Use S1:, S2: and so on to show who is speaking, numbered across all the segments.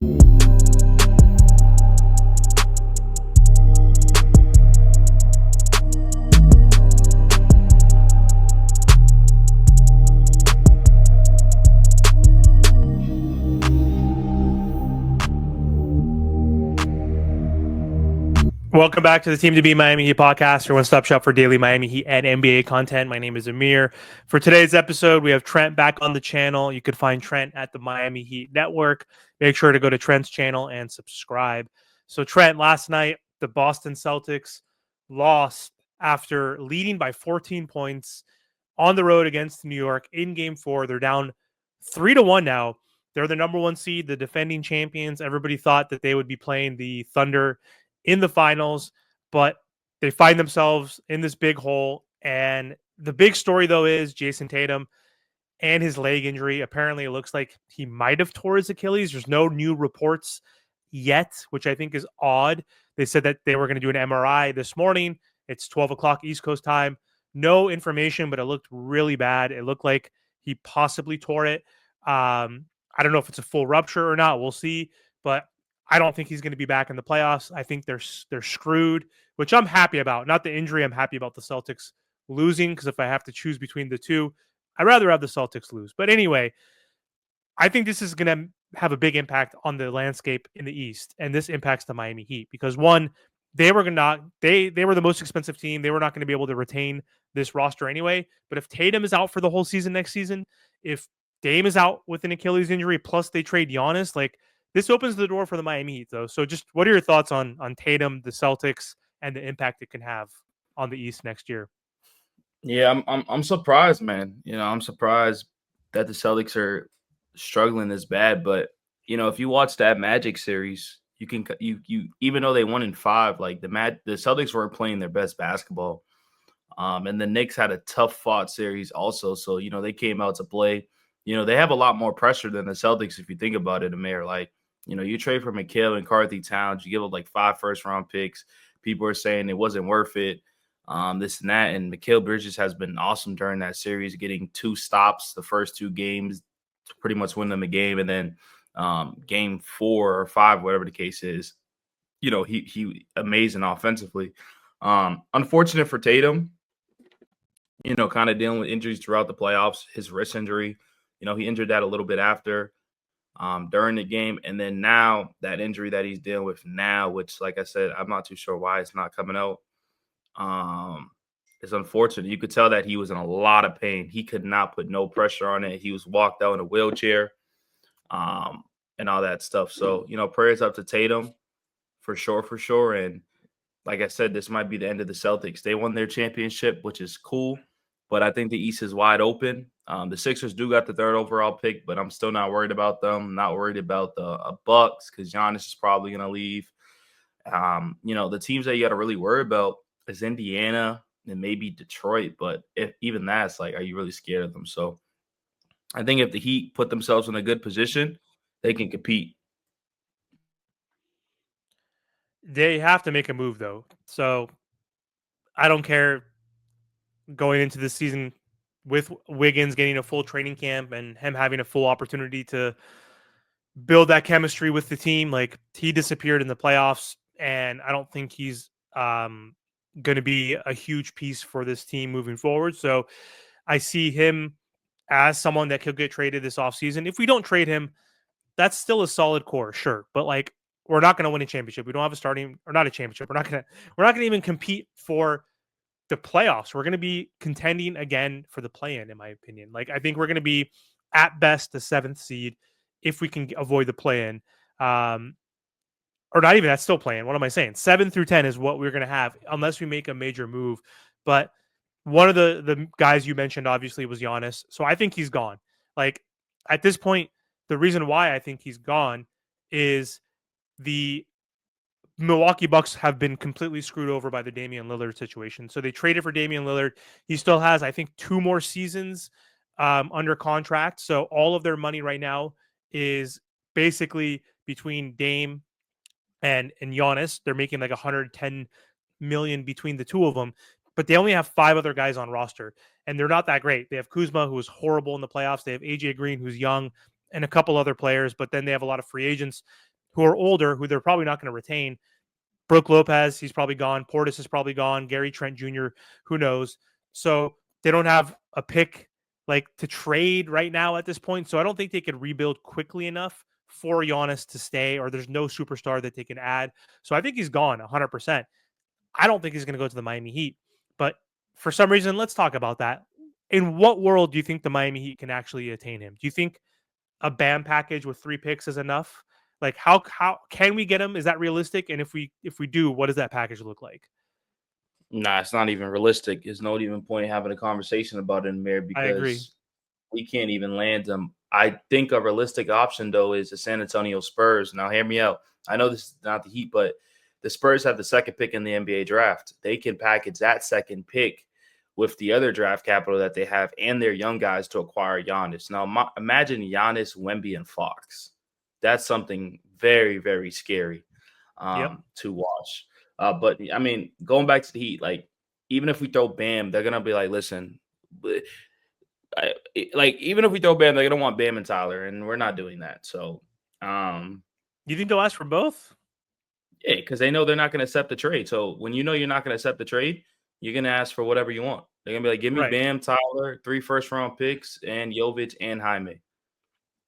S1: Welcome back to the Team to Be Miami Heat podcast, your one-stop shop for daily Miami Heat and NBA content. My name is Amir. For today's episode, we have Trent back on the channel. You could find Trent at the Miami Heat Network. Make sure to go to Trent's channel and subscribe. So, Trent, last night, the Boston Celtics lost after leading by 14 points on the road against New York in Game 4. They're down 3-1 now. They're the number one seed, the defending champions. Everybody thought that they would be playing the Thunder in the finals, but they find themselves in this big hole. And the big story, though, is Jayson Tatum and his leg injury. Apparently, it looks like he might have tore his Achilles. There's no new reports yet, which I think is odd. They said that they were going to do an MRI this morning. It's 12 o'clock East Coast time. No information, but it looked really bad. It looked like he possibly tore it. I don't know if it's a full rupture or not. We'll see. But I don't think he's going to be back in the playoffs. I think they're screwed, which I'm happy about. Not the injury. I'm happy about the Celtics losing, because if I have to choose between the two, I'd rather have the Celtics lose. But anyway, I think this is going to have a big impact on the landscape in the East, and this impacts the Miami Heat because, one, they were the most expensive team. They were not going to be able to retain this roster anyway. But if Tatum is out for the whole season next season, if Dame is out with an Achilles injury, plus they trade Giannis, this opens the door for the Miami Heat, though. So just what are your thoughts on Tatum, the Celtics, and the impact it can have on the East next year?
S2: Yeah, I'm surprised, man. I'm surprised that the Celtics are struggling this bad. But if you watch that Magic series, you even though they won in 5, like the Celtics weren't playing their best basketball. And the Knicks had a tough fought series also. So they came out to play. They have a lot more pressure than the Celtics if you think about it, Amir. You trade for McHale and Karl-Anthony Towns, you give up 5 first-round picks. People are saying it wasn't worth it, this and that. And Mikal Bridges has been awesome during that series, getting 2 stops the first 2 games to pretty much win them a game. And then game 4 or 5, whatever the case is, he amazing offensively. Unfortunate for Tatum, kind of dealing with injuries throughout the playoffs. His wrist injury, he injured that a little bit after. During the game, and then now that injury that he's dealing with now, which, like I said, I'm not too sure why it's not coming out. It's unfortunate. You could tell that he was in a lot of pain. He could not put no pressure on it. He was walked out in a wheelchair, and all that stuff. So, prayers up to Tatum for sure. And like I said, this might be the end of the Celtics. They won their championship, which is cool, but I think the East is wide open. The Sixers do got the 3rd overall pick, but I'm still not worried about them. I'm not worried about the Bucks because Giannis is probably going to leave. The teams that you got to really worry about is Indiana and maybe Detroit. But if even that's are you really scared of them? So I think if the Heat put themselves in a good position, they can compete.
S1: They have to make a move, though. So I don't care going into this season with Wiggins getting a full training camp and him having a full opportunity to build that chemistry with the team. He disappeared in the playoffs, and I don't think he's going to be a huge piece for this team moving forward. So I see him as someone that could get traded this offseason. If we don't trade him, that's still a solid core, sure. But we're not going to win a championship. We don't have a starting, or not a championship. We're not going to even compete for the playoffs. We're going to be contending again for the play-in my opinion. I think we're going to be at best the 7th seed if we can avoid the play-in. Or not even, that's still play-in. What am I saying? 7 through 10 is what we're going to have unless we make a major move. But one of the guys you mentioned obviously was Giannis. So I think he's gone. At this point, the reason why I think he's gone is the Milwaukee Bucks have been completely screwed over by the Damian Lillard situation. So they traded for Damian Lillard. He still has, I think, 2 more seasons under contract. So all of their money right now is basically between Dame and Giannis. They're making $110 million between the two of them. But they only have 5 other guys on roster, and they're not that great. They have Kuzma, who was horrible in the playoffs. They have AJ Green, who's young, and a couple other players. But then they have a lot of free agents. who are older, who they're probably not going to retain. Brooke Lopez, he's probably gone. Portis is probably gone. Gary Trent Jr., who knows? So they don't have a pick like to trade right now at this point. So I don't think they could rebuild quickly enough for Giannis to stay, or there's no superstar that they can add. So I think he's gone 100%. I don't think he's going to go to the Miami Heat. But for some reason, let's talk about that. In what world do you think the Miami Heat can actually attain him? Do you think a BAM package with 3 picks is enough? Like how can we get him? Is that realistic? And if we do, what does that package look like?
S2: Nah, it's not even realistic. There's no even point in having a conversation about it in there
S1: I agree.
S2: because we can't even land them. I think a realistic option though is the San Antonio Spurs. Now, hear me out. I know this is not the Heat, but the Spurs have the second pick in the NBA draft. They can package that second pick with the other draft capital that they have and their young guys to acquire Giannis. Now, imagine Giannis, Wemby, and Fox. That's something very, very scary
S1: Yep.
S2: to watch. But I mean, going back to the Heat, like even if we throw Bam, they're gonna be like, listen, like even if we throw Bam, they're gonna want Bam and Tyler, and we're not doing that. So,
S1: You think they'll ask for both?
S2: yeah, because they know they're not gonna accept the trade. So when you know you're not gonna accept the trade, you're gonna ask for whatever you want. They're gonna be like, give me
S1: Right.
S2: Bam, Tyler, 3 first-round picks, and Jovic and Jaime.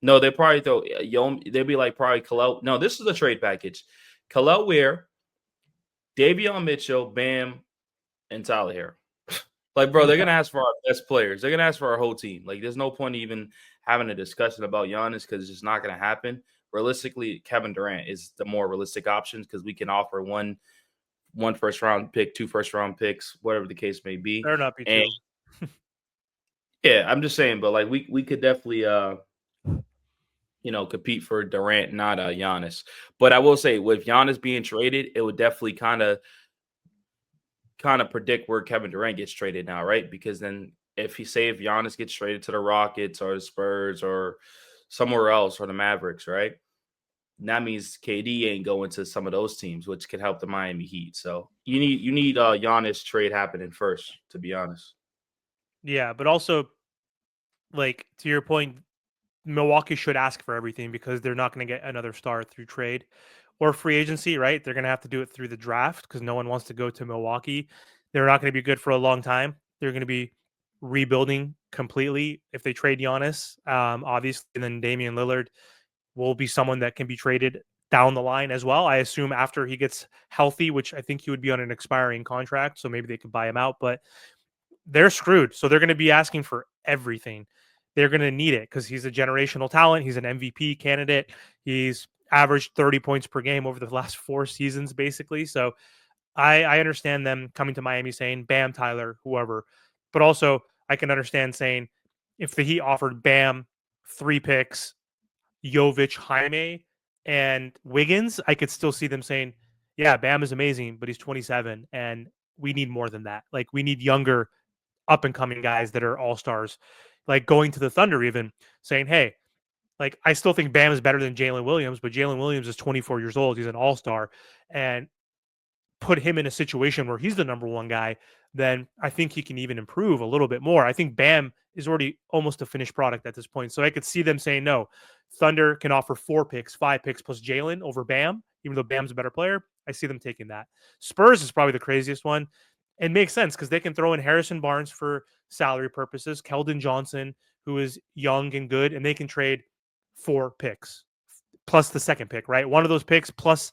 S2: No, they probably throw they'll be like probably Kalel. No, this is a trade package. Kalel Ware, Davion Mitchell, Bam, and Tyler Hero. Like, bro, they're
S1: Yeah.
S2: gonna ask for our best players. They're gonna ask for our whole team. Like, there's no point even having a discussion about Giannis because it's just not gonna happen. Realistically, Kevin Durant is the more realistic option because we can offer one first round pick, 2 first round picks, whatever the case may be.
S1: Better not be
S2: And
S1: two.
S2: yeah, I'm just saying, but like we could definitely compete for Durant, not Giannis. But I will say with Giannis being traded, it would definitely kind of predict where Kevin Durant gets traded now, right? Because then if Giannis gets traded to the Rockets or the Spurs or somewhere else or the Mavericks, right? That means KD ain't going to some of those teams, which could help the Miami Heat. So you need Giannis trade happening first, to be honest.
S1: Yeah, but also like to your point, Milwaukee should ask for everything because they're not going to get another star through trade or free agency, right? They're going to have to do it through the draft because no one wants to go to Milwaukee. They're not going to be good for a long time. They're going to be rebuilding completely if they trade Giannis, obviously, and then Damian Lillard will be someone that can be traded down the line as well. I assume after he gets healthy, which I think he would be on an expiring contract, so maybe they could buy him out, but they're screwed. So they're going to be asking for everything. They're going to need it because he's a generational talent. He's an MVP candidate. He's averaged 30 points per game over the last 4 seasons, basically. So I understand them coming to Miami saying, Bam, Tyler, whoever. But also, I can understand saying, if the Heat offered Bam 3 picks, Jovic, Jaime, and Wiggins, I could still see them saying, yeah, Bam is amazing, but he's 27 and we need more than that. Like, we need younger up and coming guys that are all stars, like going to the Thunder, even saying, hey, like I still think Bam is better than Jalen Williams, but Jalen Williams is 24 years old. He's an all star. And put him in a situation where he's the number one guy, then I think he can even improve a little bit more. I think Bam is already almost a finished product at this point. So I could see them saying, no, Thunder can offer 4 picks, 5 picks plus Jalen over Bam, even though Bam's a better player. I see them taking that. Spurs is probably the craziest one. It makes sense because they can throw in Harrison Barnes for salary purposes, Keldon Johnson, who is young and good, and they can trade 4 picks plus the second pick, right? One of those picks plus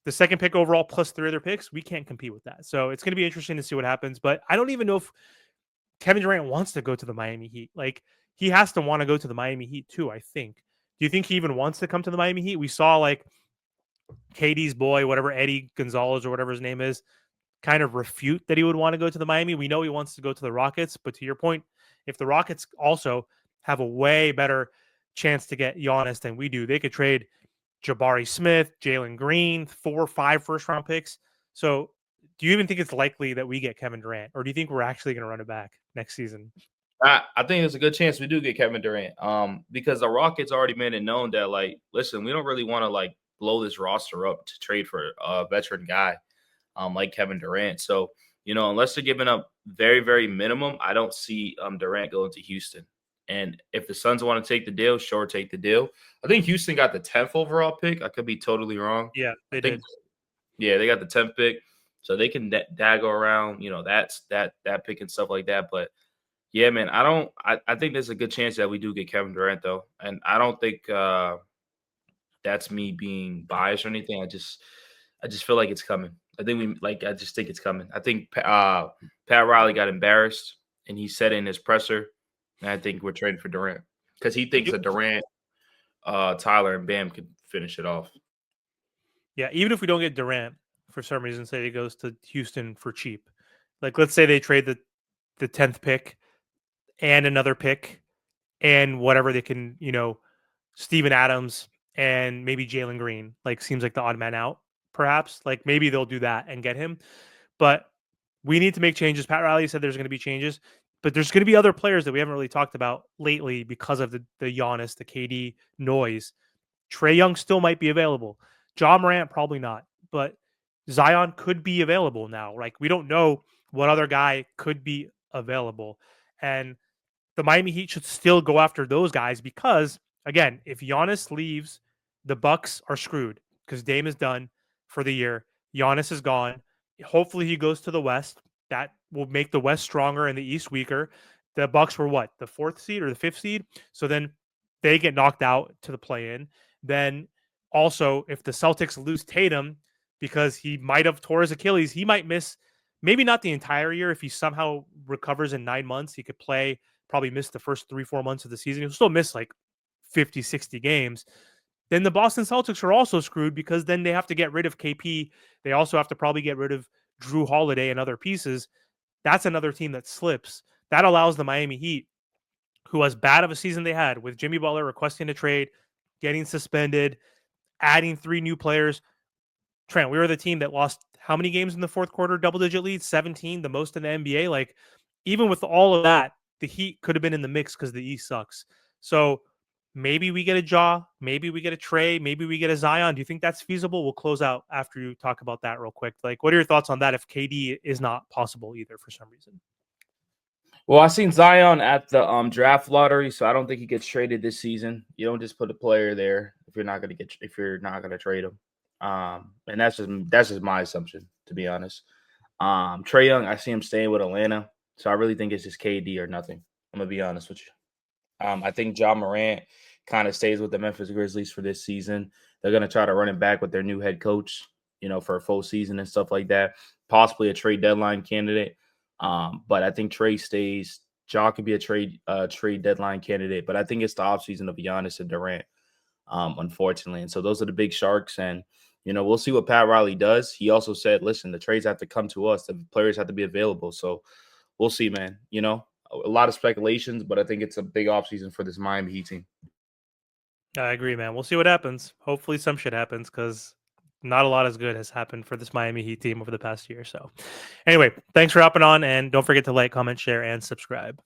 S1: the second pick overall plus 3 other picks, we can't compete with that. So it's going to be interesting to see what happens. But I don't even know if Kevin Durant wants to go to the Miami Heat. Like he has to want to go to the Miami Heat too, I think. Do you think he even wants to come to the Miami Heat? We saw like KD's boy, whatever, Eddie Gonzalez or whatever his name is, kind of refute that he would want to go to the Miami. We know he wants to go to the Rockets, but to your point, if the Rockets also have a way better chance to get Giannis than we do, they could trade Jabari Smith, Jalen Green, 4 or 5 first round picks. So do you even think it's likely that we get Kevin Durant, or do you think we're actually going to run it back next season?
S2: I think there's a good chance we do get Kevin Durant. Because the Rockets already made it known that, like, listen, we don't really want to like blow this roster up to trade for a veteran guy, like Kevin Durant. So, unless they're giving up very, very minimum, I don't see Durant going to Houston. And if the Suns want to take the deal, sure, take the deal. I think Houston got the 10th overall pick. I could be totally wrong.
S1: Yeah,
S2: I
S1: they
S2: think,
S1: did.
S2: yeah, they got the 10th pick, so they can daggle around, that pick and stuff like that. But yeah, man, I think there's a good chance that we do get Kevin Durant though, and I don't think that's me being biased or anything. I just feel like it's coming. I just think it's coming. I think Pat Riley got embarrassed, and he said in his presser, and I think we're trading for Durant because he thinks that Durant, Tyler, and Bam could finish it off.
S1: Yeah, even if we don't get Durant for some reason, say he goes to Houston for cheap. Like let's say they trade the 10th pick and another pick and whatever they can, Steven Adams and maybe Jalen Green, like seems like the odd man out, perhaps. Like maybe they'll do that and get him. But we need to make changes. Pat Riley said there's going to be changes, but there's going to be other players that we haven't really talked about lately because of the Giannis, the KD noise. Trae Young still might be available. John Morant probably not, but Zion could be available now. Like we don't know what other guy could be available, and the Miami Heat should still go after those guys because again, if Giannis leaves, the Bucks are screwed because Dame is done for the year. Giannis is gone. Hopefully he goes to the West. That will make the West stronger and the East weaker. The Bucks were what, the 4th seed or the 5th seed? So then they get knocked out to the play-in. Then also if the Celtics lose Tatum because he might have tore his Achilles, he might miss maybe not the entire year. If he somehow recovers in 9 months, he could play, probably miss the first 3-4 months of the season. He'll still miss like 50, 60 games. Then the Boston Celtics are also screwed because then they have to get rid of KP. They also have to probably get rid of Drew Holiday and other pieces. That's another team that slips. That allows the Miami Heat, who as bad of a season they had with Jimmy Butler requesting a trade, getting suspended, adding 3 new players. Trent, we were the team that lost how many games in the fourth quarter, double-digit leads? 17, the most in the NBA. Like, even with all of that, the Heat could have been in the mix because the East sucks. So maybe we get a Ja, maybe we get a Trey, maybe we get a Zion. Do you think that's feasible? We'll close out after you talk about that real quick. Like, what are your thoughts on that if KD is not possible either for some reason?
S2: Well, I seen Zion at the draft lottery, so I don't think he gets traded this season. You don't just put a player there if you're not gonna trade him. And that's just my assumption, to be honest. Trae Young, I see him staying with Atlanta, so I really think it's just KD or nothing. I'm gonna be honest with you. I think John Morant kind of stays with the Memphis Grizzlies for this season. They're gonna try to run it back with their new head coach, for a full season and stuff like that. Possibly a trade deadline candidate. But I think Trey stays. Ja could be a trade deadline candidate, but I think it's the offseason of Giannis and Durant, unfortunately. And so those are the big sharks. And we'll see what Pat Riley does. He also said, listen, the trades have to come to us. The players have to be available. So we'll see, man. A lot of speculations, but I think it's a big offseason for this Miami Heat team.
S1: I agree, man. We'll see what happens. Hopefully some shit happens because not a lot as good has happened for this Miami Heat team over the past year. So anyway, thanks for hopping on, and don't forget to like, comment, share, and subscribe.